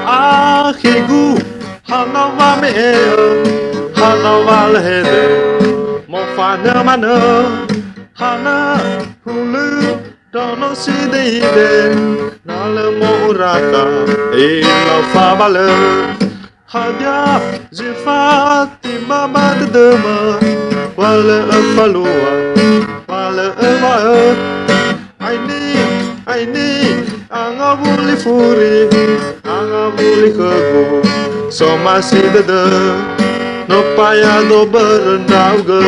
Ahigu Hanova me Hanova lehede Mofana mana Hana hulu Dono sideide Nale moraka Ila favale Hadia Zifati mama dedema Wale falua Wale wae Aini Anga buli furi Anga buli kego So masih dede No payah do berendau ge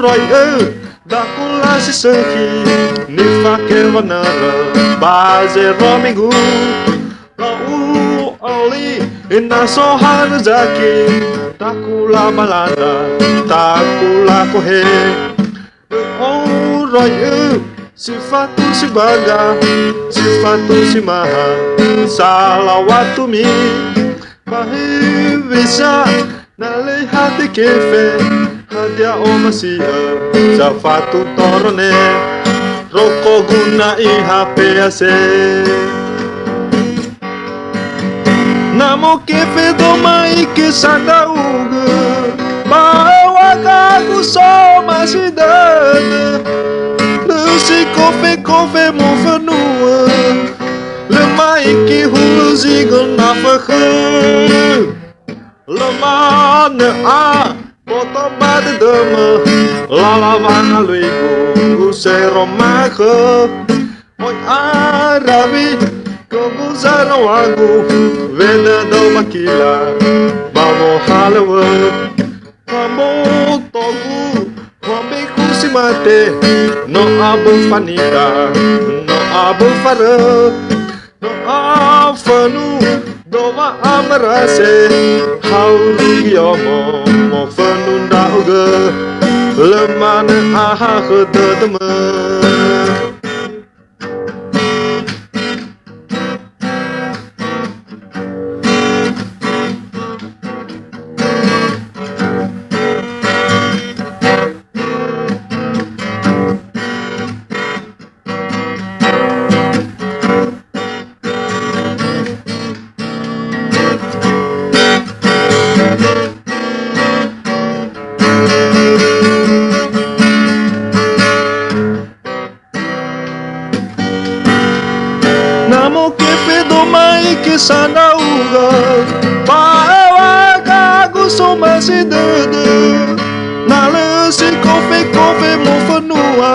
Rồi Dakula si seki Ni fakir vanara Baze romingu La ali Inna sohan zaki Takula malanda Takula kohe Rồi Sifatu si baga Sifatu si maha Salawatumi Bahi bisa Nalei hati kefe Hadia o masia Zafatu torone Roko guna IHPAC Namo kefe doma ike sada uga Bawa kaku so masih dana Lusi kofe mo venua Lema iki hulu zigon nafakhe Lema ne Poto bade dema Lalavana luigu Usero makhe Oi arabi Kogu zara wagu Vena do makila Bamo halewa Kwamo togu Kwambe kusimate No abu fanita No abu fara No afanu Dova amarase Hauru yomo Mo fanunda uga Lemana aha khededema Namo kefe domai ke sana uga Bawa kagu so masih dede Nale si kofe mo venua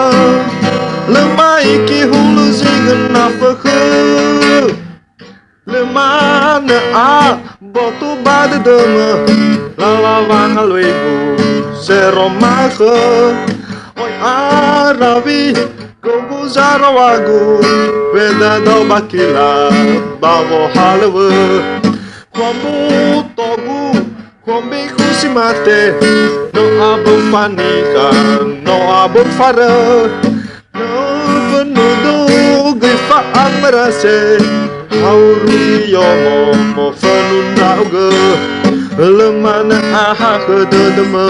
Lemai ki hulu zingen nafakhe Lemana botu bade dema Lalavana luigu seromakhe Oi arabi Kogu zara wagu Veda do bakila Bavo halewa Kwambu togu Kwambi kusimate No abu fanika No abu fara No venudu Gifa amarase Hauru yomo Mo venunda uga Lemana aha khededema